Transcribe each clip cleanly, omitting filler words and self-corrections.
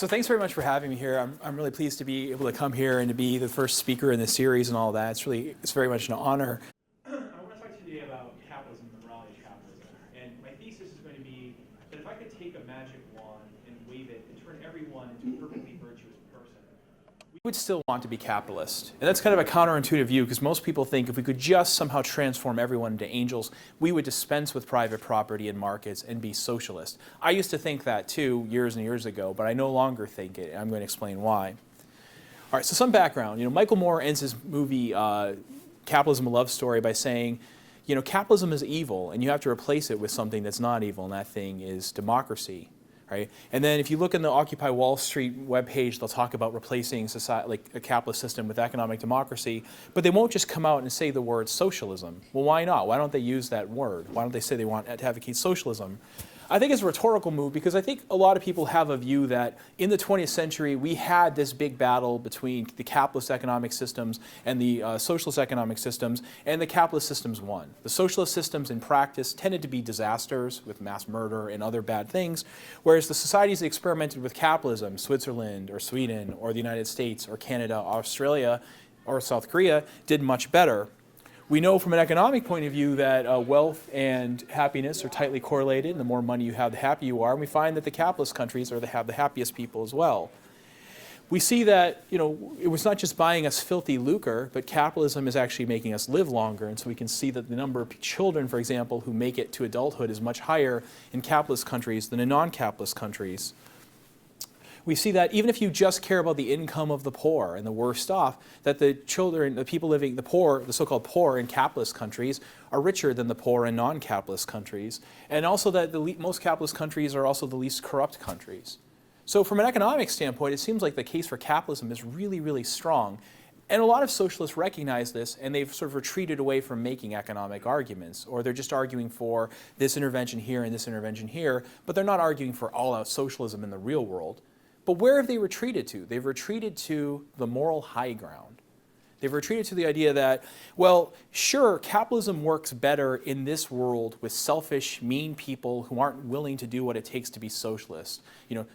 So thanks very much for having me here. I'm really pleased to be able to come here and to be the first speaker in this series and all that. It's very much an honor. I want to talk to you today about capitalism and the morality of capitalism. And my thesis is going to be that if I could take a magic wand and wave it and turn everyone into a perfectly virtuous person, we would still want to be capitalist. And that's kind of a counterintuitive view because most people think if we could just somehow transform everyone into angels, we would dispense with private property and markets and be socialist. I used to think that too years and years ago, but I no longer think it, and I'm going to explain why. All right, so some background. Michael Moore ends his movie Capitalism, a Love Story by saying, capitalism is evil and you have to replace it with something that's not evil, and that thing is democracy. Right? And then if you look in the Occupy Wall Street webpage, they'll talk about replacing society, like a capitalist system with economic democracy, but they won't just come out and say the word socialism. Well, why not? Why don't they use that word? Why don't they say they want to advocate socialism? I think it's a rhetorical move because I think a lot of people have a view that in the 20th century we had this big battle between the capitalist economic systems and the socialist economic systems, and the capitalist systems won. The socialist systems in practice tended to be disasters with mass murder and other bad things, whereas the societies that experimented with capitalism, Switzerland or Sweden or the United States or Canada, Australia or South Korea, did much better. We know from an economic point of view that wealth and happiness are tightly correlated, and the more money you have, the happier you are, and we find that the capitalist countries have the happiest people as well. We see that, it was not just buying us filthy lucre, but capitalism is actually making us live longer, and so we can see that the number of children, for example, who make it to adulthood is much higher in capitalist countries than in non-capitalist countries. We see that even if you just care about the income of the poor and the worst off, that the children, the people living, the poor, the so-called poor in capitalist countries are richer than the poor in non-capitalist countries, and also that most capitalist countries are also the least corrupt countries. So from an economic standpoint, it seems like the case for capitalism is really, really strong. And a lot of socialists recognize this, and they've sort of retreated away from making economic arguments, or they're just arguing for this intervention here and this intervention here, but they're not arguing for all-out socialism in the real world. But where have they retreated to? They've retreated to the moral high ground. They've retreated to the idea that, well, sure, capitalism works better in this world with selfish, mean people who aren't willing to do what it takes to be socialist.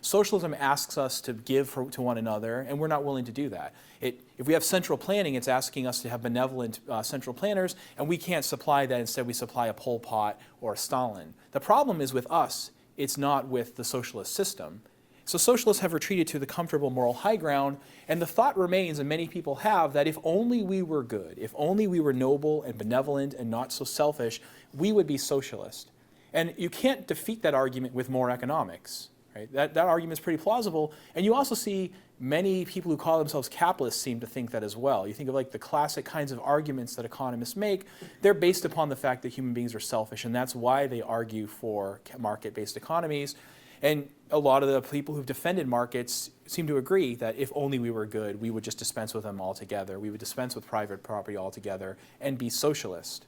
Socialism asks us to give to one another, and we're not willing to do that. If we have central planning, it's asking us to have benevolent central planners, and we can't supply that. Instead, we supply a Pol Pot or a Stalin. The problem is with us. It's not with the socialist system. So socialists have retreated to the comfortable moral high ground, and the thought remains, and many people have, that if only we were good, if only we were noble and benevolent and not so selfish, we would be socialist. And you can't defeat that argument with more economics. Right? That argument is pretty plausible, and you also see many people who call themselves capitalists seem to think that as well. You think of like the classic kinds of arguments that economists make, they're based upon the fact that human beings are selfish, and that's why they argue for market-based economies. And a lot of the people who've defended markets seem to agree that if only we were good, we would just dispense with them altogether. We would dispense with private property altogether and be socialist.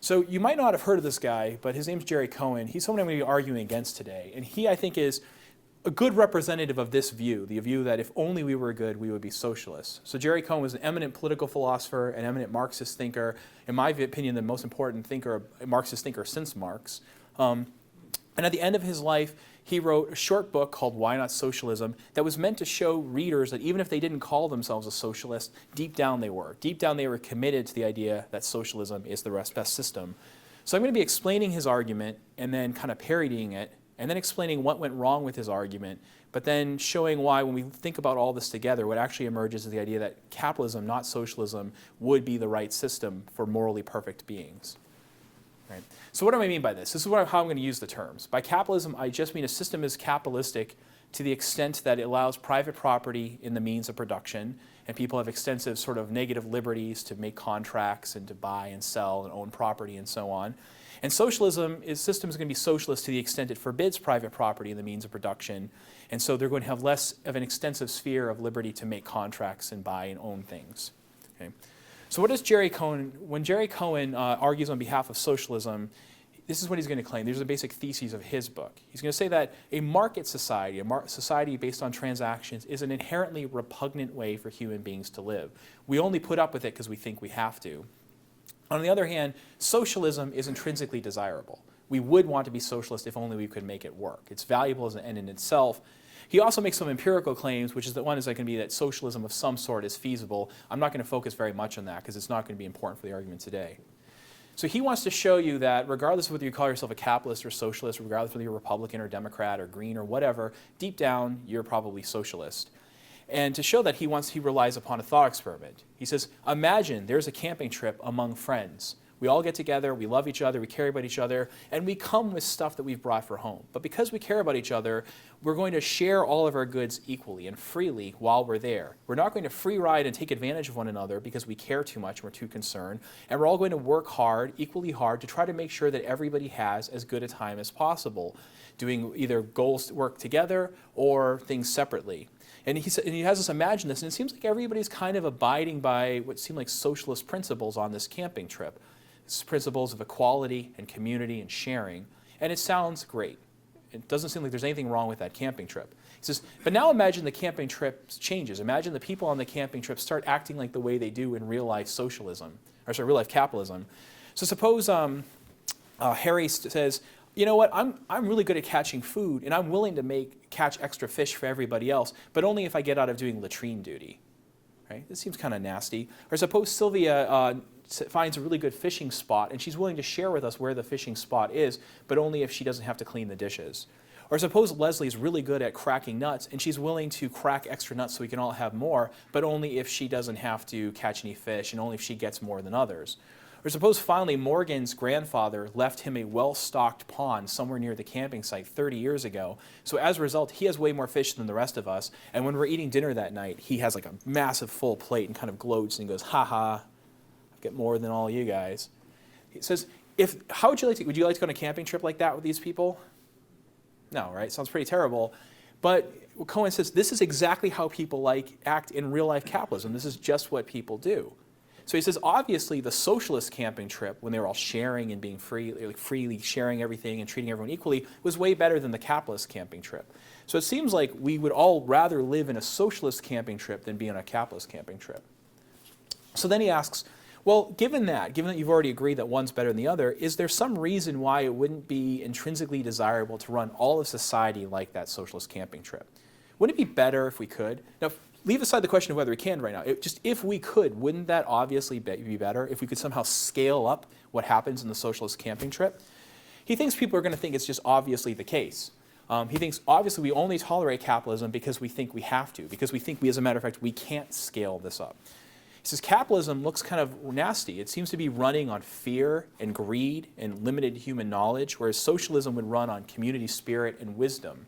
So you might not have heard of this guy, but his name's Jerry Cohen. He's someone I'm going to be arguing against today. And he, I think, is a good representative of this view, the view that if only we were good, we would be socialists. So Jerry Cohen was an eminent political philosopher, an eminent Marxist thinker, in my opinion, the most important Marxist thinker since Marx. And at the end of his life, he wrote a short book called Why Not Socialism that was meant to show readers that even if they didn't call themselves a socialist, deep down they were. Deep down they were committed to the idea that socialism is the best system. So I'm going to be explaining his argument and then kind of parodying it, and then explaining what went wrong with his argument, but then showing why when we think about all this together, what actually emerges is the idea that capitalism, not socialism, would be the right system for morally perfect beings. Right. So what do I mean by this? This is how I'm going to use the terms. By capitalism, I just mean a system is capitalistic to the extent that it allows private property in the means of production, and people have extensive sort of negative liberties to make contracts and to buy and sell and own property and so on. And socialism system is going to be socialist to the extent it forbids private property in the means of production, and so they're going to have less of an extensive sphere of liberty to make contracts and buy and own things. Okay. So what does Jerry Cohen, when Jerry Cohen argues on behalf of socialism, this is what he's going to claim. These are the basic theses of his book. He's going to say that a market society, society based on transactions, is an inherently repugnant way for human beings to live. We only put up with it because we think we have to. On the other hand, socialism is intrinsically desirable. We would want to be socialist if only we could make it work. It's valuable as an end in itself. He also makes some empirical claims, which is that one is going to be that socialism of some sort is feasible. I'm not going to focus very much on that because it's not going to be important for the argument today. So he wants to show you that regardless of whether you call yourself a capitalist or socialist, regardless of whether you're Republican or Democrat or Green or whatever, deep down you're probably socialist. And to show that, he relies upon a thought experiment. He says, imagine there's a camping trip among friends. We all get together, we love each other, we care about each other, and we come with stuff that we've brought for home. But because we care about each other, we're going to share all of our goods equally and freely while we're there. We're not going to free ride and take advantage of one another because we care too much, we're too concerned, and we're all going to work hard, equally hard, to try to make sure that everybody has as good a time as possible, doing either goals to work together or things separately. And he has us imagine this, and it seems like everybody's kind of abiding by what seem like socialist principles on this camping trip. It's principles of equality and community and sharing, and it sounds great. It doesn't seem like there's anything wrong with that camping trip. He says, but now imagine the camping trip changes. Imagine the people on the camping trip start acting like the way they do in real-life socialism, or sorry, real-life capitalism. So suppose Harry says, you know what, I'm really good at catching food, and I'm willing to catch extra fish for everybody else, but only if I get out of doing latrine duty. Right? This seems kind of nasty. Or suppose Sylvia finds a really good fishing spot, and she's willing to share with us where the fishing spot is, but only if she doesn't have to clean the dishes. Or suppose Leslie's really good at cracking nuts, and she's willing to crack extra nuts so we can all have more, but only if she doesn't have to catch any fish, and only if she gets more than others. Or suppose finally Morgan's grandfather left him a well-stocked pond somewhere near the camping site 30 years ago. So as a result, he has way more fish than the rest of us. And when we're eating dinner that night, he has like a massive full plate and kind of gloats and goes, ha ha, I get more than all you guys. He says, would you like to go on a camping trip like that with these people? No, right? Sounds pretty terrible. But Cohen says this is exactly how people act in real life capitalism. This is just what people do. So he says, obviously, the socialist camping trip, when they were all sharing and being freely sharing everything and treating everyone equally, was way better than the capitalist camping trip. So it seems like we would all rather live in a socialist camping trip than be on a capitalist camping trip. So then he asks, well, given that you've already agreed that one's better than the other, is there some reason why it wouldn't be intrinsically desirable to run all of society like that socialist camping trip? Wouldn't it be better if we could? Now, leave aside the question of whether we can right now. Just if we could, wouldn't that obviously be better if we could somehow scale up what happens in the socialist camping trip? He thinks people are going to think it's just obviously the case. He thinks obviously we only tolerate capitalism because we think we have to, because we think as a matter of fact, we can't scale this up. He says capitalism looks kind of nasty. It seems to be running on fear and greed and limited human knowledge, whereas socialism would run on community spirit and wisdom.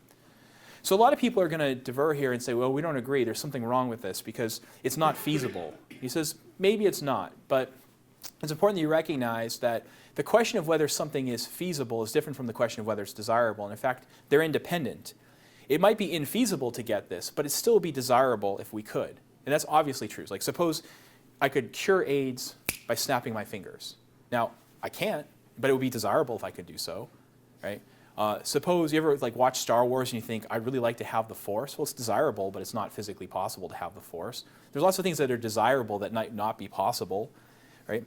So a lot of people are going to divert here and say, well, we don't agree. There's something wrong with this because it's not feasible. He says, maybe it's not, but it's important that you recognize that the question of whether something is feasible is different from the question of whether it's desirable. And in fact, they're independent. It might be infeasible to get this, but it still would be desirable if we could. And that's obviously true. Like suppose I could cure AIDS by snapping my fingers. Now, I can't, but it would be desirable if I could do so, right? Suppose you ever watch Star Wars and you think, I'd really like to have the Force. Well, it's desirable, but it's not physically possible to have the Force. There's lots of things that are desirable that might not be possible, right?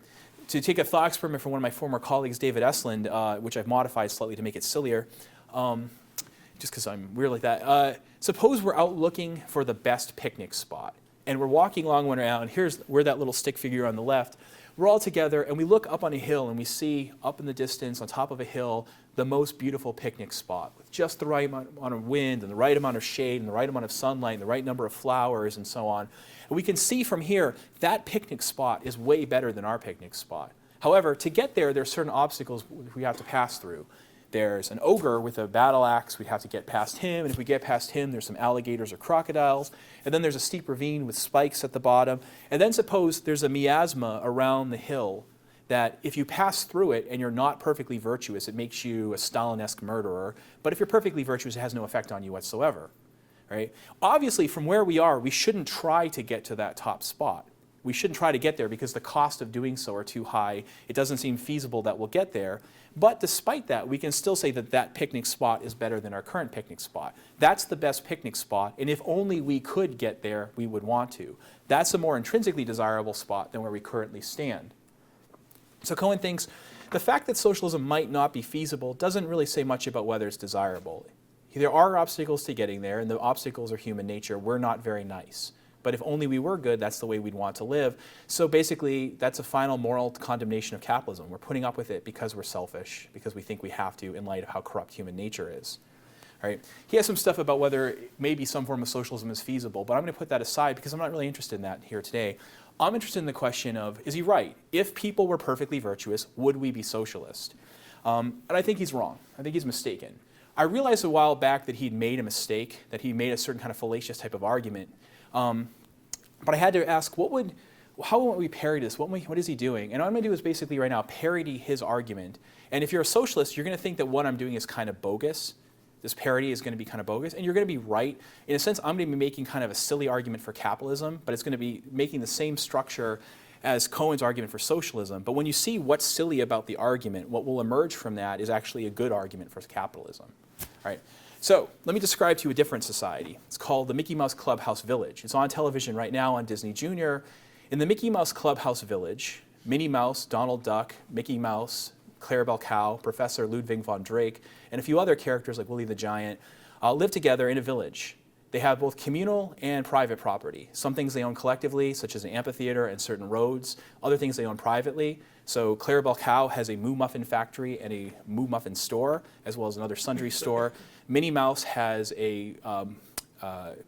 To take a thought experiment from one of my former colleagues, David Esland, which I've modified slightly to make it sillier, just because I'm weird like that. Suppose we're out looking for the best picnic spot, and we're walking along one around, and here's where that little stick figure on the left. We're all together, and we look up on a hill, and we see up in the distance, on top of a hill, the most beautiful picnic spot with just the right amount of wind and the right amount of shade and the right amount of sunlight and the right number of flowers and so on. And we can see from here that picnic spot is way better than our picnic spot. However, to get there, there are certain obstacles we have to pass through. There's an ogre with a battle axe. We have to get past him, and if we get past him, there's some alligators or crocodiles. And then there's a steep ravine with spikes at the bottom. And then suppose there's a miasma around the hill that if you pass through it and you're not perfectly virtuous, it makes you a Stalin-esque murderer. But if you're perfectly virtuous, it has no effect on you whatsoever. Right? Obviously, from where we are, we shouldn't try to get to that top spot. We shouldn't try to get there because the cost of doing so are too high. It doesn't seem feasible that we'll get there. But despite that, we can still say that that picnic spot is better than our current picnic spot. That's the best picnic spot, and if only we could get there, we would want to. That's a more intrinsically desirable spot than where we currently stand. So Cohen thinks the fact that socialism might not be feasible doesn't really say much about whether it's desirable. There are obstacles to getting there, and the obstacles are human nature. We're not very nice. But if only we were good, that's the way we'd want to live. So basically, that's a final moral condemnation of capitalism. We're putting up with it because we're selfish, because we think we have to in light of how corrupt human nature is. All right. He has some stuff about whether maybe some form of socialism is feasible, but I'm going to put that aside because I'm not really interested in that here today. I'm interested in the question of, is he right? If people were perfectly virtuous, would we be socialist? And I think he's wrong. I think he's mistaken. I realized a while back that he'd made a mistake, that he made a certain kind of fallacious type of argument. But I had to ask, how would we parody this? What is he doing? And what I'm going to do is basically right now parody his argument. And if you're a socialist, you're going to think that what I'm doing is kind of bogus. This parody is going to be kind of bogus. And you're going to be right. In a sense, I'm going to be making kind of a silly argument for capitalism, but it's going to be making the same structure as Cohen's argument for socialism. But when you see what's silly about the argument, what will emerge from that is actually a good argument for capitalism. All right. So let me describe to you a different society. It's called the Mickey Mouse Clubhouse Village. It's on television right now on Disney Junior. In the Mickey Mouse Clubhouse Village, Minnie Mouse, Donald Duck, Mickey Mouse, Clarabelle Cow, Professor Ludwig von Drake, and a few other characters like Willie the Giant live together in a village. They have both communal and private property. Some things they own collectively, such as an amphitheater and certain roads. Other things they own privately. So Clarabelle Cow has a Moo Muffin factory and a Moo Muffin store, as well as another sundry store. Minnie Mouse has a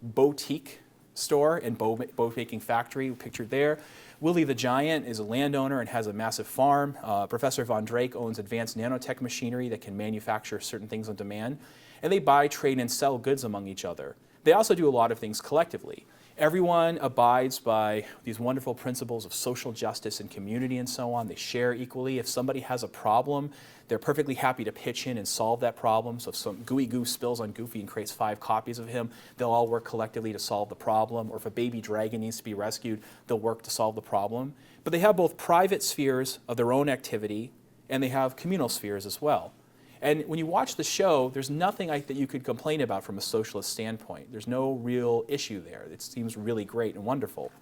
boutique store and bow making factory pictured there. Willie the Giant is a landowner and has a massive farm. Professor Von Drake owns advanced nanotech machinery that can manufacture certain things on demand. And they buy, trade, and sell goods among each other. They also do a lot of things collectively. Everyone abides by these wonderful principles of social justice and community and so on. They share equally. If somebody has a problem, they're perfectly happy to pitch in and solve that problem. So if some gooey goo spills on Goofy and creates 5 copies of him, they'll all work collectively to solve the problem. Or if a baby dragon needs to be rescued, they'll work to solve the problem. But they have both private spheres of their own activity, and they have communal spheres as well. And when you watch the show, there's nothing that you could complain about from a socialist standpoint. There's no real issue there. It seems really great and wonderful.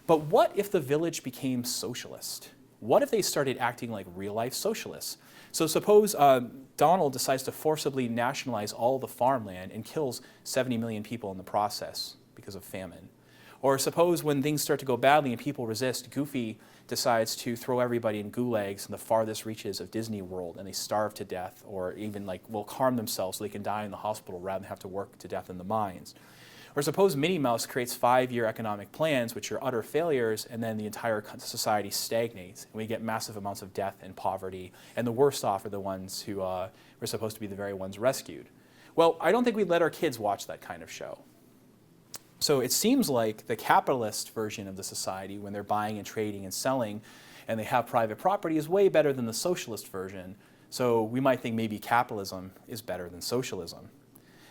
But what if the village became socialist? What if they started acting like real-life socialists? So suppose Donald decides to forcibly nationalize all the farmland and kills 70 million people in the process because of famine. Or suppose when things start to go badly and people resist, Goofy decides to throw everybody in gulags in the farthest reaches of Disney World and they starve to death, or even will harm themselves so they can die in the hospital rather than have to work to death in the mines. Or suppose Minnie Mouse creates 5-year economic plans which are utter failures, and then the entire society stagnates and we get massive amounts of death and poverty, and the worst off are the ones who were supposed to be the very ones rescued. Well, I don't think we'd let our kids watch that kind of show. So it seems like the capitalist version of the society, when they're buying and trading and selling and they have private property, is way better than the socialist version. So we might think maybe capitalism is better than socialism.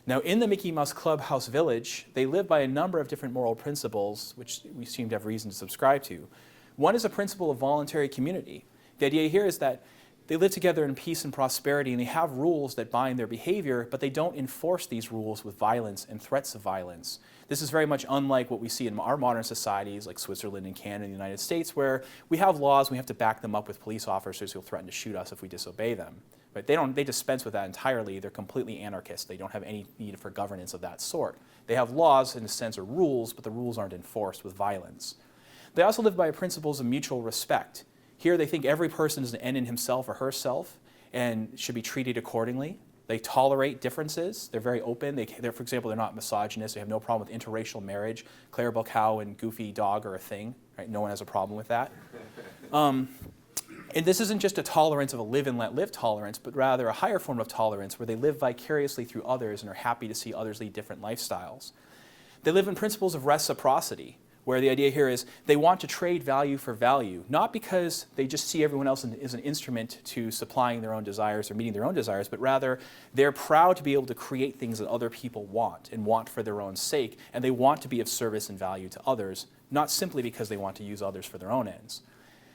Now, in the Mickey Mouse Clubhouse Village, they live by a number of different moral principles, which we seem to have reason to subscribe to. One is a principle of voluntary community. The idea here is that they live together in peace and prosperity, and they have rules that bind their behavior, but they don't enforce these rules with violence and threats of violence. This is very much unlike what we see in our modern societies, like Switzerland and Canada and the United States, where we have laws and we have to back them up with police officers who will threaten to shoot us if we disobey them. But they dispense with that entirely. They're completely anarchist. They don't have any need for governance of that sort. They have laws, in a sense, or rules, but the rules aren't enforced with violence. They also live by principles of mutual respect. Here they think every person is an end in himself or herself and should be treated accordingly. They tolerate differences. They're very open. For example, they're not misogynist. They have no problem with interracial marriage. Clarabelle Cow and Goofy Dog are a thing. Right? No one has a problem with that. And this isn't just a tolerance of a live and let live tolerance, but rather a higher form of tolerance where they live vicariously through others and are happy to see others lead different lifestyles. They live in principles of reciprocity, where the idea here is they want to trade value for value, not because they just see everyone else as an instrument to supplying their own desires or meeting their own desires, but rather they're proud to be able to create things that other people want and want for their own sake, and they want to be of service and value to others, not simply because they want to use others for their own ends.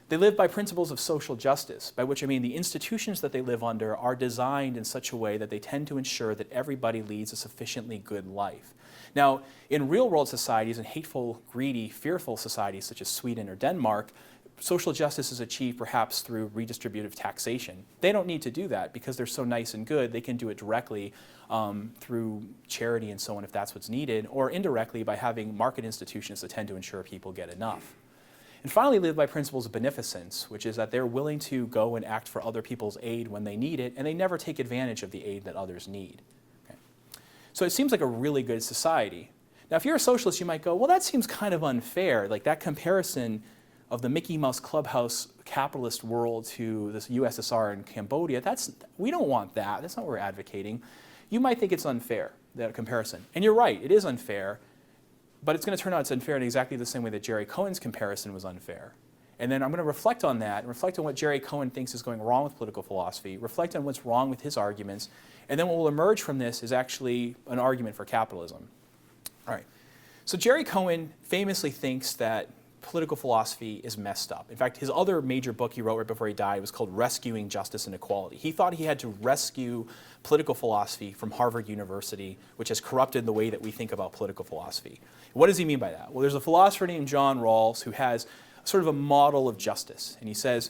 They live by principles of social justice, by which I mean the institutions that they live under are designed in such a way that they tend to ensure that everybody leads a sufficiently good life. Now, in real-world societies and hateful, greedy, fearful societies such as Sweden or Denmark, social justice is achieved perhaps through redistributive taxation. They don't need to do that because they're so nice and good. They can do it directly through charity and so on if that's what's needed, or indirectly by having market institutions that tend to ensure people get enough. And finally, live by principles of beneficence, which is that they're willing to go and act for other people's aid when they need it, and they never take advantage of the aid that others need. Okay. So it seems like a really good society. Now, if you're a socialist, you might go, well, that seems kind of unfair. Like that comparison of the Mickey Mouse Clubhouse capitalist world to this USSR and Cambodia, we don't want that. That's not what we're advocating. You might think it's unfair, that comparison. And you're right, it is unfair. But it's going to turn out it's unfair in exactly the same way that Jerry Cohen's comparison was unfair. And then I'm going to reflect on that, and reflect on what Jerry Cohen thinks is going wrong with political philosophy, reflect on what's wrong with his arguments, and then what will emerge from this is actually an argument for capitalism. All right. So Jerry Cohen famously thinks that political philosophy is messed up. In fact, his other major book he wrote right before he died was called Rescuing Justice and Equality. He thought he had to rescue political philosophy from Harvard University, which has corrupted the way that we think about political philosophy. What does he mean by that? Well, there's a philosopher named John Rawls who has sort of a model of justice. And he says,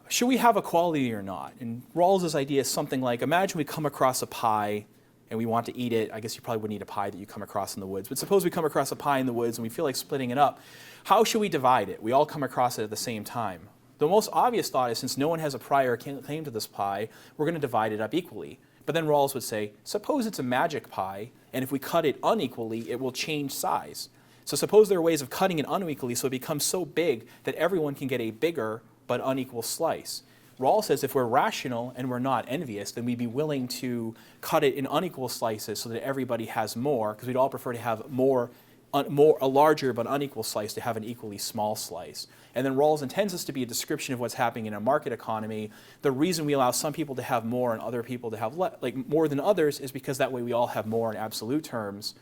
should we have equality or not? And Rawls' idea is something like, imagine we come across a pie and we want to eat it. I guess you probably wouldn't eat a pie that you come across in the woods. But suppose we come across a pie in the woods and we feel like splitting it up. How should we divide it? We all come across it at the same time. The most obvious thought is, since no one has a prior claim to this pie, we're going to divide it up equally. But then Rawls would say, suppose it's a magic pie, and if we cut it unequally, it will change size. So suppose there are ways of cutting it unequally so it becomes so big that everyone can get a bigger but unequal slice. Rawls says if we're rational and we're not envious, then we'd be willing to cut it in unequal slices so that everybody has more, because we'd all prefer to have a larger but unequal slice to have an equally small slice. And then Rawls intends this to be a description of what's happening in a market economy. The reason we allow some people to have more and other people to have more than others is because that way we all have more in absolute terms.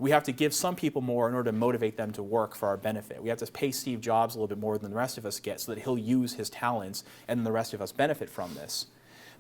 We have to give some people more in order to motivate them to work for our benefit. We have to pay Steve Jobs a little bit more than the rest of us get so that he'll use his talents and then the rest of us benefit from this.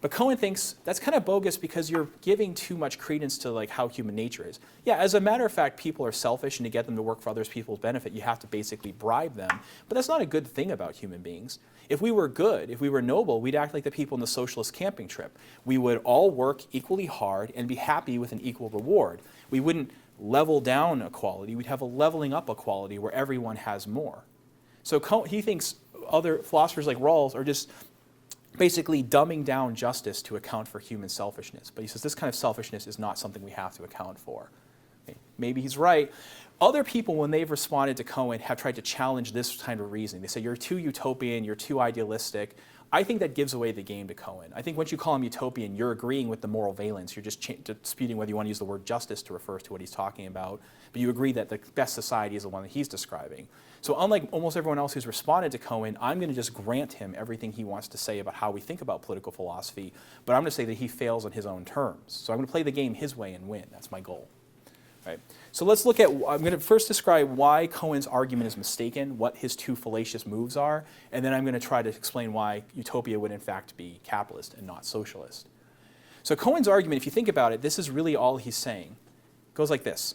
But Cohen thinks that's kind of bogus because you're giving too much credence to how human nature is. Yeah, as a matter of fact, people are selfish, and to get them to work for other people's benefit, you have to basically bribe them. But that's not a good thing about human beings. If we were good, if we were noble, we'd act like the people in the socialist camping trip. We would all work equally hard and be happy with an equal reward. We wouldn't level down equality. We'd have a leveling up equality where everyone has more. So he thinks other philosophers like Rawls are just basically dumbing down justice to account for human selfishness. But he says this kind of selfishness is not something we have to account for. Maybe he's right. Other people, when they've responded to Cohen, have tried to challenge this kind of reasoning. They say, you're too utopian, you're too idealistic. I think that gives away the game to Cohen. I think once you call him utopian, you're agreeing with the moral valence. You're just disputing whether you want to use the word justice to refer to what he's talking about. But you agree that the best society is the one that he's describing. So unlike almost everyone else who's responded to Cohen, I'm going to just grant him everything he wants to say about how we think about political philosophy. But I'm going to say that he fails on his own terms. So I'm going to play the game his way and win. That's my goal. Right. So let's look at, I'm going to first describe why Cohen's argument is mistaken, what his two fallacious moves are, and then I'm going to try to explain why utopia would in fact be capitalist and not socialist. So Cohen's argument, if you think about it, this is really all he's saying. It goes like this.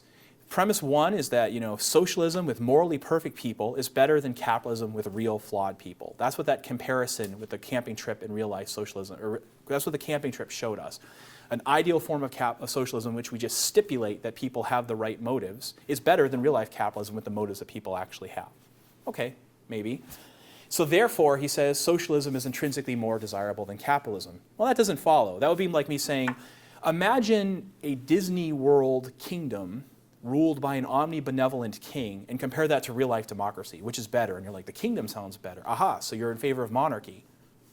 Premise one is that socialism with morally perfect people is better than capitalism with real flawed people. That's what that comparison with the camping trip in real life socialism, or that's what the camping trip showed us. An ideal form of socialism in which we just stipulate that people have the right motives is better than real life capitalism with the motives that people actually have. Okay, maybe. So therefore, he says, socialism is intrinsically more desirable than capitalism. Well, that doesn't follow. That would be like me saying, imagine a Disney World kingdom ruled by an omnibenevolent king and compare that to real life democracy, which is better. And you're like, the kingdom sounds better. Aha, so you're in favor of monarchy.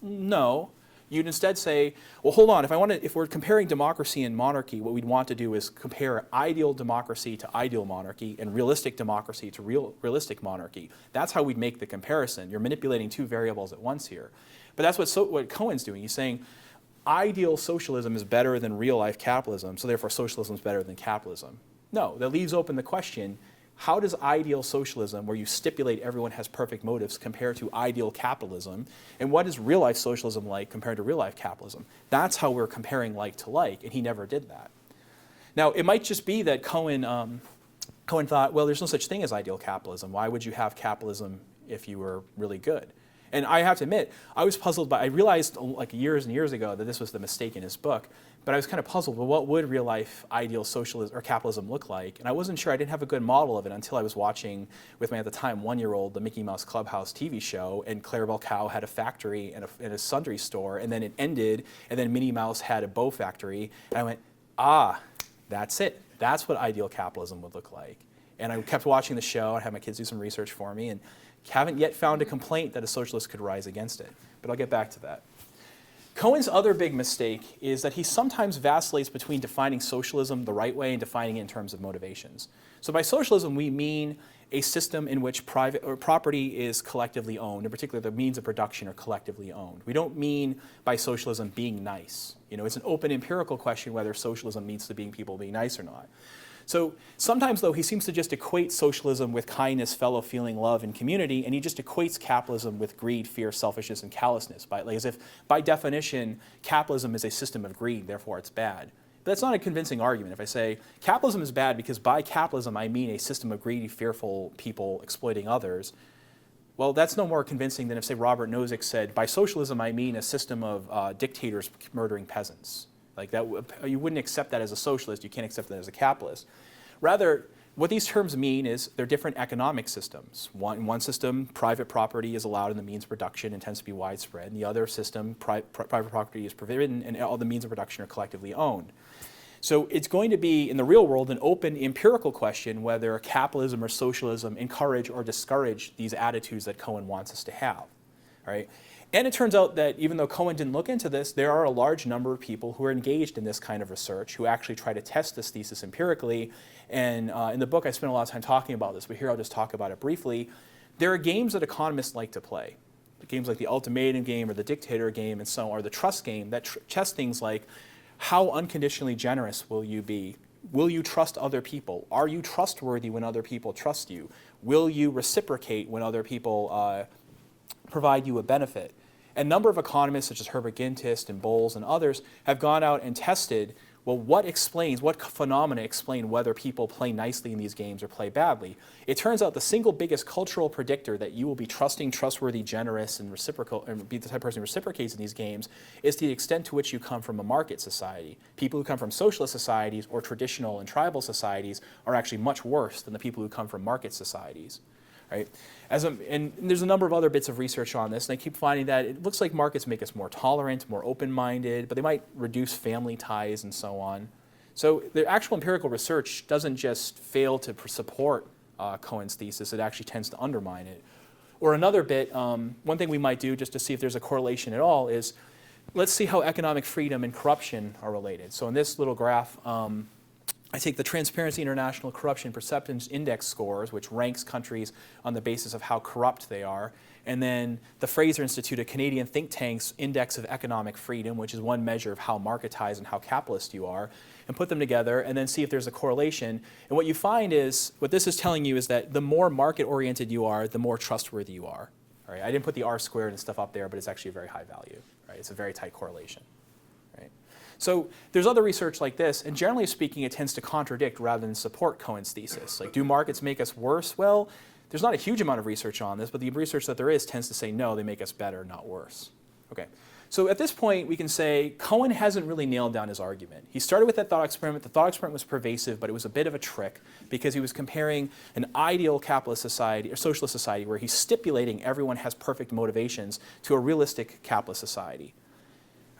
No. You'd instead say, well, hold on, if we're comparing democracy and monarchy, what we'd want to do is compare ideal democracy to ideal monarchy and realistic democracy to realistic monarchy. That's how we'd make the comparison. You're manipulating two variables at once here. But that's what Cohen's doing. He's saying ideal socialism is better than real life capitalism, so therefore socialism is better than capitalism. No, that leaves open the question, how does ideal socialism, where you stipulate everyone has perfect motives, compare to ideal capitalism? And what is real-life socialism like compared to real-life capitalism? That's how we're comparing like to like, and he never did that. Now, it might just be that Cohen thought, well, there's no such thing as ideal capitalism. Why would you have capitalism if you were really good? And I have to admit, I was puzzled I realized like years and years ago that this was the mistake in his book, but I was kind of puzzled, well, what would real life ideal socialism or capitalism look like? And I wasn't sure, I didn't have a good model of it until I was watching with my, at the time, 1-year-old, the Mickey Mouse Clubhouse TV show, and Clarabelle Cow had a factory and a sundry store, and then it ended, and then Minnie Mouse had a bow factory, and I went, that's it. That's what ideal capitalism would look like. And I kept watching the show, I had my kids do some research for me, and haven't yet found a complaint that a socialist could rise against it. But I'll get back to that. Cohen's other big mistake is that he sometimes vacillates between defining socialism the right way and defining it in terms of motivations. So by socialism, we mean a system in which private or property is collectively owned, in particular the means of production are collectively owned. We don't mean by socialism being nice. It's an open empirical question whether socialism means to people being nice or not. So sometimes, though, he seems to just equate socialism with kindness, fellow feeling, love, and community, and he just equates capitalism with greed, fear, selfishness, and callousness, as if, by definition, capitalism is a system of greed, therefore it's bad. But that's not a convincing argument. If I say capitalism is bad because by capitalism I mean a system of greedy, fearful people exploiting others, well, that's no more convincing than if, say, Robert Nozick said, by socialism I mean a system of dictators murdering peasants. Like that, you wouldn't accept that as a socialist. You can't accept that as a capitalist. Rather, what these terms mean is they're different economic systems. In one system, private property is allowed in the means of production and tends to be widespread. In the other system, private property is forbidden and all the means of production are collectively owned. So it's going to be, in the real world, an open empirical question whether capitalism or socialism encourage or discourage these attitudes that Cohen wants us to have. All right? And it turns out that even though Cohen didn't look into this, there are a large number of people who are engaged in this kind of research who actually try to test this thesis empirically. And in the book, I spent a lot of time talking about this, but here I'll just talk about it briefly. There are games that economists like to play. Games like the ultimatum game or the dictator game and so on, or the trust game that test things like how unconditionally generous will you be? Will you trust other people? Are you trustworthy when other people trust you? Will you reciprocate when other people provide you a benefit? A number of economists, such as Herbert Gintist and Bowles and others, have gone out and tested, well, what phenomena explain whether people play nicely in these games or play badly? It turns out the single biggest cultural predictor that you will be trusting, trustworthy, generous, and reciprocal, and be the type of person who reciprocates in these games is the extent to which you come from a market society. People who come from socialist societies or traditional and tribal societies are actually much worse than the people who come from market societies. Right? And there's a number of other bits of research on this, and I keep finding that it looks like markets make us more tolerant, more open-minded, but they might reduce family ties and so on. So the actual empirical research doesn't just fail to support Cohen's thesis, it actually tends to undermine it. Or another bit, one thing we might do just to see if there's a correlation at all is, let's see how economic freedom and corruption are related. So in this little graph, I take the Transparency International Corruption Perceptions Index scores, which ranks countries on the basis of how corrupt they are, and then the Fraser Institute, a Canadian think tank's Index of Economic Freedom, which is one measure of how marketized and how capitalist you are, and put them together and then see if there's a correlation. And what you find is, what this is telling you is that the more market-oriented you are, the more trustworthy you are. All right? I didn't put the R squared and stuff up there, but it's actually a very high value. Right? It's a very tight correlation. Right? So there's other research like this, and generally speaking, it tends to contradict rather than support Cohen's thesis. Like, do markets make us worse? Well, there's not a huge amount of research on this, but the research that there is tends to say, no, they make us better, not worse. Okay. So at this point, we can say Cohen hasn't really nailed down his argument. He started with that thought experiment. The thought experiment was pervasive, but it was a bit of a trick because he was comparing an ideal capitalist society or socialist society where he's stipulating everyone has perfect motivations to a realistic capitalist society.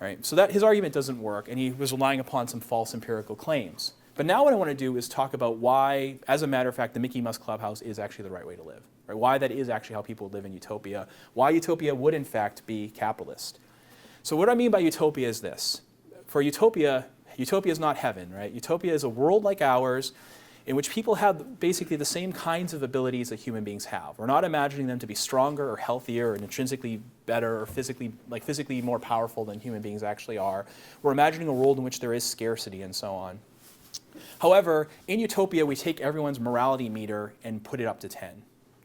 All right, so that his argument doesn't work, and he was relying upon some false empirical claims. But now what I want to do is talk about why, as a matter of fact, the Mickey Mouse Clubhouse is actually the right way to live. Right? Why that is actually how people live in utopia. Why utopia would, in fact, be capitalist. So what I mean by utopia is this. For utopia, utopia is not heaven. Right? Utopia is a world like ours in which people have basically the same kinds of abilities that human beings have. We're not imagining them to be stronger or healthier or intrinsically better or physically more powerful than human beings actually are. We're imagining a world in which there is scarcity and so on. However, in utopia, we take everyone's morality meter and put it up to 10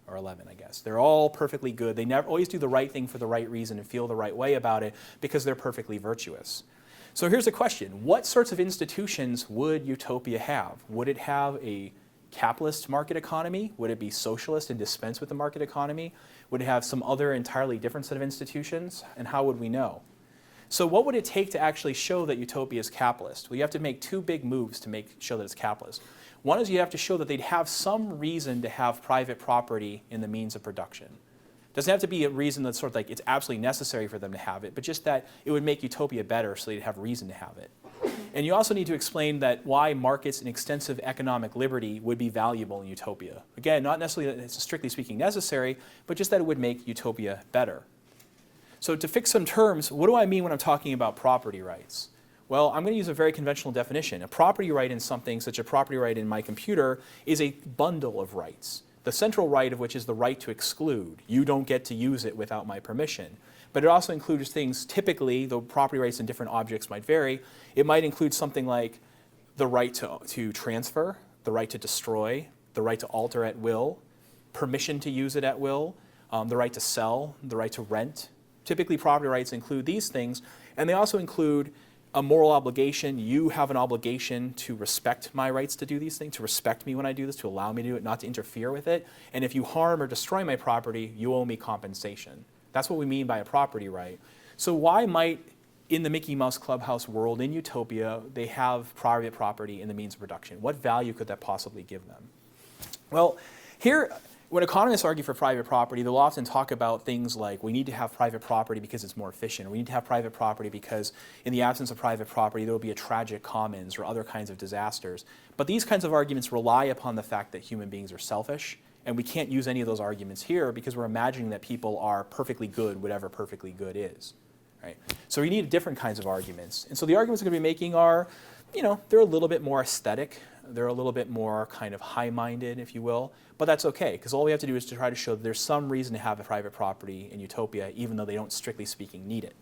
or 11, I guess. They're all perfectly good. They never always do the right thing for the right reason and feel the right way about it because they're perfectly virtuous. So here's a question. What sorts of institutions would utopia have? Would it have a capitalist market economy? Would it be socialist and dispense with the market economy? Would it have some other entirely different set of institutions? And how would we know? So what would it take to actually show that utopia is capitalist? Well, you have to make two big moves to show that it's capitalist. One is you have to show that they'd have some reason to have private property in the means of production. It doesn't have to be a reason that's sort of like it's absolutely necessary for them to have it, but just that it would make utopia better so they'd have reason to have it. And you also need to explain that why markets and extensive economic liberty would be valuable in utopia. Again, not necessarily that it's strictly speaking necessary, but just that it would make utopia better. So to fix some terms, what do I mean when I'm talking about property rights? Well, I'm going to use a very conventional definition. A property right in something, such as a property right in my computer, is a bundle of rights. The central right of which is the right to exclude. You don't get to use it without my permission. But it also includes things, typically, though property rights in different objects might vary, it might include something like the right to transfer, the right to destroy, the right to alter at will, permission to use it at will, the right to sell, the right to rent. Typically, property rights include these things, and they also include a moral obligation. You have an obligation to respect my rights to do these things, to respect me when I do this, to allow me to do it, not to interfere with it. And if you harm or destroy my property, you owe me compensation. That's what we mean by a property right. So why might, in the Mickey Mouse Clubhouse world, in Utopia, they have private property in the means of production? What value could that possibly give them? Well, here, when economists argue for private property, they'll often talk about things like we need to have private property because it's more efficient. We need to have private property because in the absence of private property, there will be a tragic commons or other kinds of disasters. But these kinds of arguments rely upon the fact that human beings are selfish, and we can't use any of those arguments here because we're imagining that people are perfectly good, whatever perfectly good is. Right? So we need different kinds of arguments. And so the arguments we're going to be making are, they're a little bit more aesthetic. They're a little bit more kind of high-minded, if you will. But that's okay, because all we have to do is to try to show that there's some reason to have a private property in Utopia, even though they don't, strictly speaking, need it.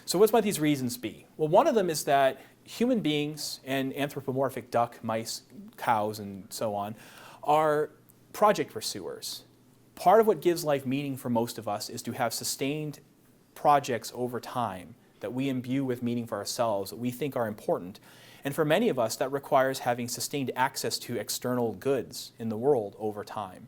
So what might these reasons be? Well, one of them is that human beings and anthropomorphic duck, mice, cows, and so on are project pursuers. Part of what gives life meaning for most of us is to have sustained projects over time that we imbue with meaning for ourselves that we think are important. And for many of us, that requires having sustained access to external goods in the world over time.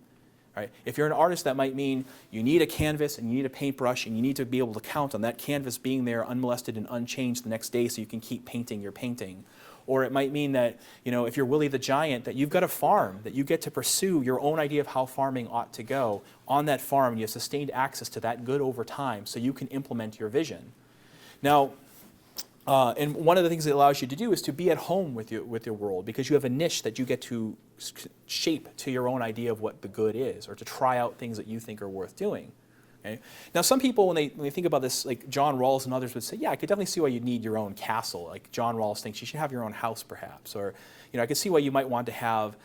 Right? If you're an artist, that might mean you need a canvas and you need a paintbrush and you need to be able to count on that canvas being there unmolested and unchanged the next day so you can keep painting your painting. Or it might mean that, if you're Willie the Giant, that you've got a farm, that you get to pursue your own idea of how farming ought to go on that farm, and you have sustained access to that good over time so you can implement your vision. Now, and one of the things it allows you to do is to be at home with your world, because you have a niche that you get to shape to your own idea of what the good is, or to try out things that you think are worth doing. Okay? Now, some people, when they think about this, like John Rawls and others would say, yeah, I could definitely see why you'd need your own castle. Like John Rawls thinks you should have your own house, perhaps. Or, I could see why you might want to have,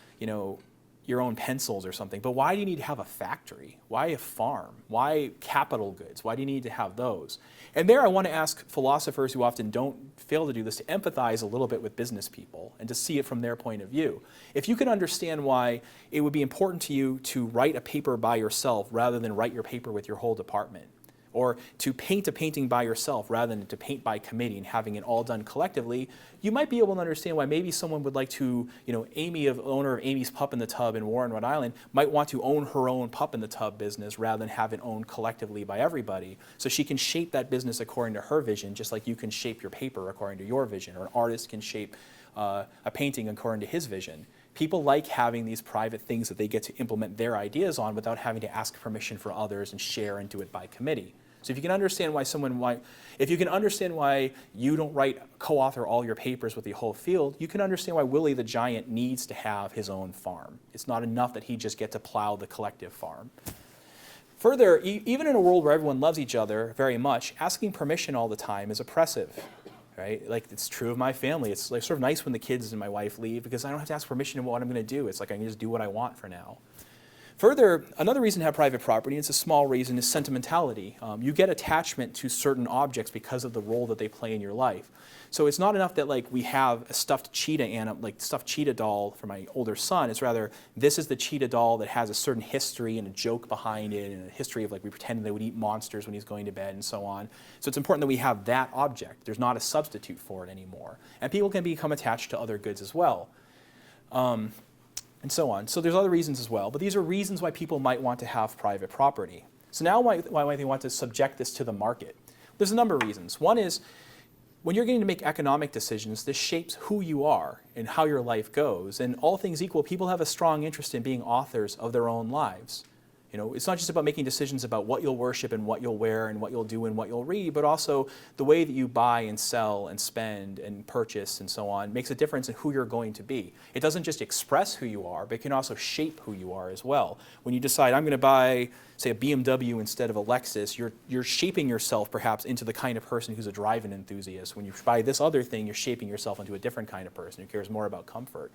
your own pencils or something. But why do you need to have a factory? Why a farm? Why capital goods? Why do you need to have those? And there I want to ask philosophers who often don't fail to do this to empathize a little bit with business people and to see it from their point of view. If you can understand why it would be important to you to write a paper by yourself rather than write your paper with your whole department, or to paint a painting by yourself rather than to paint by committee and having it all done collectively, you might be able to understand why maybe someone would like to, Amy, owner of Amy's Pup in the Tub in Warren, Rhode Island, might want to own her own Pup in the Tub business rather than have it owned collectively by everybody. So she can shape that business according to her vision, just like you can shape your paper according to your vision, or an artist can shape a painting according to his vision. People like having these private things that they get to implement their ideas on without having to ask permission for others and share and do it by committee. So if you can understand why you don't co-author all your papers with the whole field, you can understand why Willie the Giant needs to have his own farm. It's not enough that he just get to plow the collective farm. Further, even in a world where everyone loves each other very much, asking permission all the time is oppressive. Right? Like, it's true of my family. It's like sort of nice when the kids and my wife leave because I don't have to ask permission of what I'm going to do. It's like I can just do what I want for now. Further, another reason to have private property, and it's a small reason, is sentimentality. You get attachment to certain objects because of the role that they play in your life. So it's not enough that we have a stuffed cheetah doll for my older son. It's rather, this is the cheetah doll that has a certain history and a joke behind it, and a history of we pretended they would eat monsters when he's going to bed and so on. So it's important that we have that object. There's not a substitute for it anymore. And people can become attached to other goods as well. and so on. So there's other reasons as well, but these are reasons why people might want to have private property. So now why might they want to subject this to the market? There's a number of reasons. One is, when you're getting to make economic decisions, this shapes who you are and how your life goes. And all things equal, people have a strong interest in being authors of their own lives. You know, it's not just about making decisions about what you'll worship and what you'll wear and what you'll do and what you'll read, but also the way that you buy and sell and spend and purchase and so on makes a difference in who you're going to be. It doesn't just express who you are, but it can also shape who you are as well. When you decide, I'm going to buy, say, a BMW instead of a Lexus, you're shaping yourself perhaps into the kind of person who's a driving enthusiast. When you buy this other thing, you're shaping yourself into a different kind of person who cares more about comfort.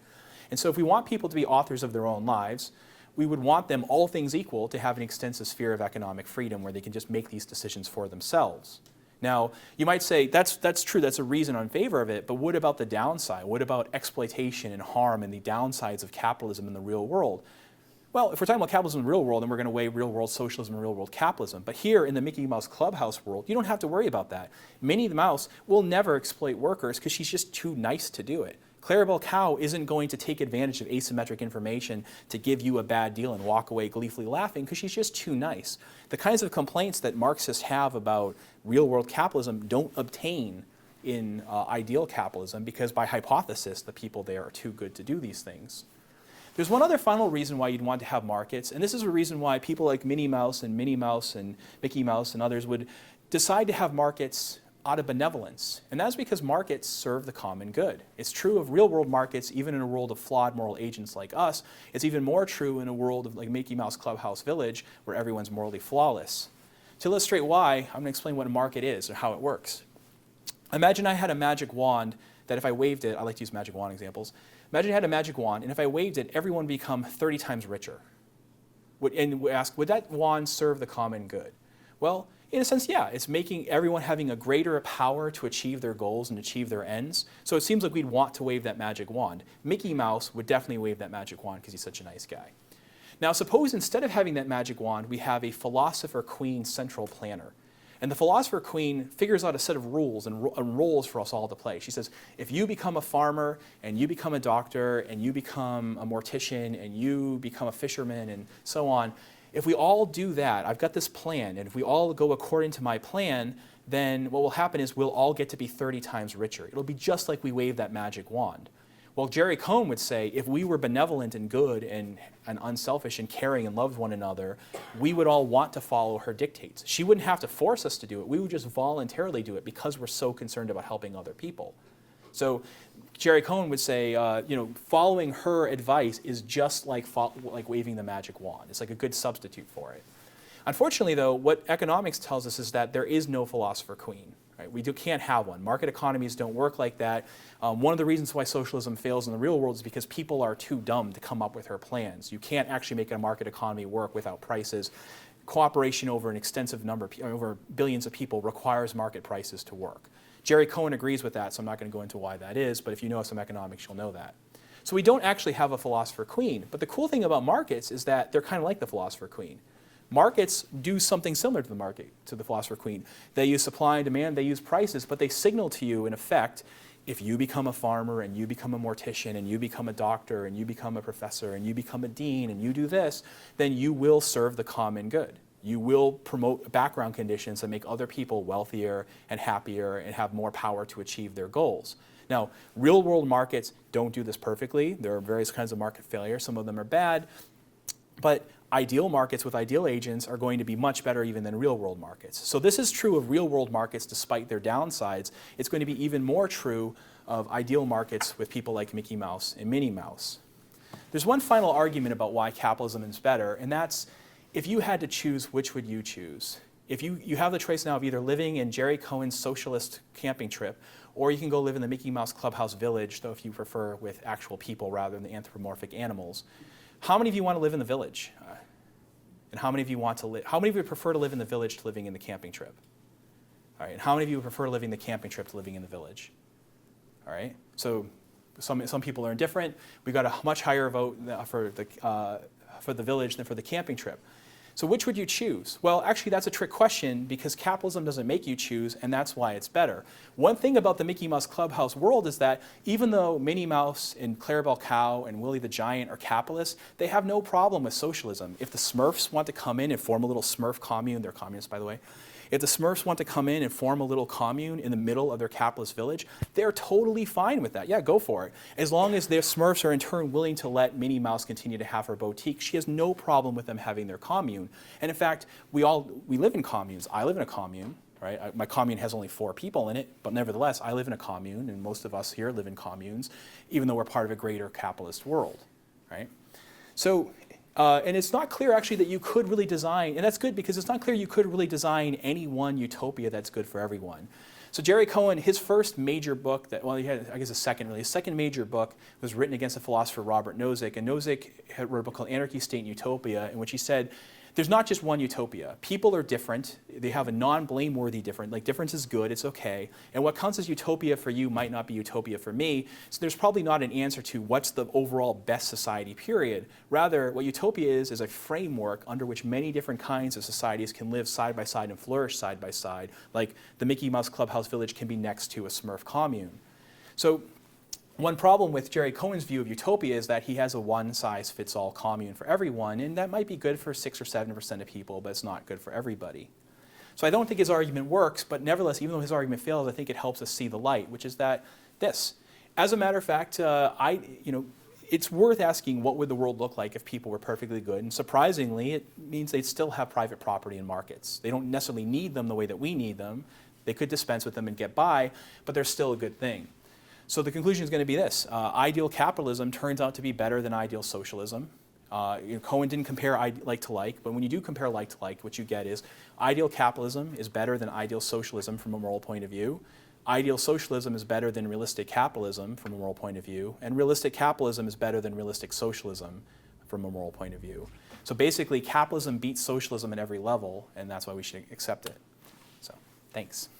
And so if we want people to be authors of their own lives, we would want them, all things equal, to have an extensive sphere of economic freedom where they can just make these decisions for themselves. Now, you might say, that's true, that's a reason in favor of it, but what about the downside? What about exploitation and harm and the downsides of capitalism in the real world? Well, if we're talking about capitalism in the real world, then we're going to weigh real world socialism and real world capitalism. But here in the Mickey Mouse Clubhouse world, you don't have to worry about that. Minnie the Mouse will never exploit workers because she's just too nice to do it. Clarabelle Cow isn't going to take advantage of asymmetric information to give you a bad deal and walk away gleefully laughing because she's just too nice. The kinds of complaints that Marxists have about real-world capitalism don't obtain in ideal capitalism because by hypothesis the people there are too good to do these things. There's one other final reason why you'd want to have markets, and this is a reason why people like Minnie Mouse and Mickey Mouse and others would decide to have markets out of benevolence. And that's because markets serve the common good. It's true of real-world markets, even in a world of flawed moral agents like us. It's even more true in a world of like Mickey Mouse Clubhouse Village, where everyone's morally flawless. To illustrate why, I'm going to explain what a market is or how it works. Imagine I had a magic wand that if I waved it, I like to use magic wand examples. Imagine I had a magic wand, and if I waved it, everyone would become 30 times richer. And we ask, would that wand serve the common good? Well, in a sense, yeah, it's making everyone having a greater power to achieve their goals and achieve their ends. So it seems like we'd want to wave that magic wand. Mickey Mouse would definitely wave that magic wand because he's such a nice guy. Now suppose instead of having that magic wand, we have a philosopher queen central planner. And the philosopher queen figures out a set of rules and roles for us all to play. She says, if you become a farmer, and you become a doctor, and you become a mortician, and you become a fisherman, and so on, if we all do that, I've got this plan, and if we all go according to my plan, then what will happen is we'll all get to be 30 times richer. It'll be just like we wave that magic wand. Well, Jerry Cohen would say, if we were benevolent and good and unselfish and caring and loved one another, we would all want to follow her dictates. She wouldn't have to force us to do it. We would just voluntarily do it because we're so concerned about helping other people. So Jerry Cohen would say, following her advice is just like waving the magic wand. It's like a good substitute for it. Unfortunately, though, what economics tells us is that there is no philosopher queen. Right? We can't have one. Market economies don't work like that. One of the reasons why socialism fails in the real world is because people are too dumb to come up with her plans. You can't actually make a market economy work without prices. Cooperation over an extensive number, over billions of people, requires market prices to work. Jerry Cohen agrees with that, so I'm not going to go into why that is, but if you know some economics, you'll know that. So we don't actually have a philosopher queen. But the cool thing about markets is that they're kind of like the philosopher queen. Markets do something similar to the philosopher queen. They use supply and demand, they use prices, but they signal to you, in effect, if you become a farmer and you become a mortician and you become a doctor and you become a professor and you become a dean and you do this, then you will serve the common good. You will promote background conditions that make other people wealthier and happier and have more power to achieve their goals. Now, real-world markets don't do this perfectly. There are various kinds of market failure. Some of them are bad. But ideal markets with ideal agents are going to be much better even than real-world markets. So this is true of real-world markets despite their downsides. It's going to be even more true of ideal markets with people like Mickey Mouse and Minnie Mouse. There's one final argument about why capitalism is better, and that's if you had to choose, which would you choose? If you have the choice now of either living in Jerry Cohen's socialist camping trip, or you can go live in the Mickey Mouse Clubhouse Village, though if you prefer with actual people rather than the anthropomorphic animals. How many of you want to live in the village? And how many of you want to live? How many of you prefer to live in the village to living in the camping trip? All right. And how many of you prefer living the camping trip to living in the village? All right. So some people are indifferent. We got a much higher vote for the village than for the camping trip. So which would you choose? Well, actually, that's a trick question because capitalism doesn't make you choose, and that's why it's better. One thing about the Mickey Mouse Clubhouse world is that even though Minnie Mouse and Clarabelle Cow and Willie the Giant are capitalists, they have no problem with socialism. If the Smurfs want to come in and form a little Smurf commune, they're communists, by the way. If the Smurfs want to come in and form a little commune in the middle of their capitalist village, they're totally fine with that. Yeah, go for it. As long as their Smurfs are in turn willing to let Minnie Mouse continue to have her boutique, she has no problem with them having their commune. And in fact, we live in communes. I live in a commune, right? My commune has only 4 people in it, but nevertheless, I live in a commune, and most of us here live in communes, even though we're part of a greater capitalist world, right? So, and it's not clear actually that you could really design, and that's good because it's not clear you could really design any one utopia that's good for everyone. So Jerry Cohen, his first major book well, he had, I guess, his second major book was written against the philosopher Robert Nozick, and Nozick had wrote a book called Anarchy, State, and Utopia, in which he said, there's not just one utopia. People are different. They have a non-blameworthy difference. Like, difference is good, it's okay. And what counts as utopia for you might not be utopia for me. So there's probably not an answer to what's the overall best society, period. Rather, what utopia is a framework under which many different kinds of societies can live side by side and flourish side by side. Like the Mickey Mouse Clubhouse village can be next to a Smurf commune. So one problem with Jerry Cohen's view of utopia is that he has a one-size-fits-all commune for everyone, and that might be good for 6 or 7% of people, but it's not good for everybody. So I don't think his argument works, but nevertheless, even though his argument fails, I think it helps us see the light, which is that this. As a matter of fact, it's worth asking what would the world look like if people were perfectly good, and surprisingly, it means they'd still have private property and markets. They don't necessarily need them the way that we need them. They could dispense with them and get by, but they're still a good thing. So the conclusion is going to be this. Ideal capitalism turns out to be better than ideal socialism. Cohen didn't compare like to like, but when you do compare like to like, what you get is ideal capitalism is better than ideal socialism from a moral point of view. Ideal socialism is better than realistic capitalism from a moral point of view. And realistic capitalism is better than realistic socialism from a moral point of view. So basically, capitalism beats socialism at every level, and that's why we should accept it. So, thanks.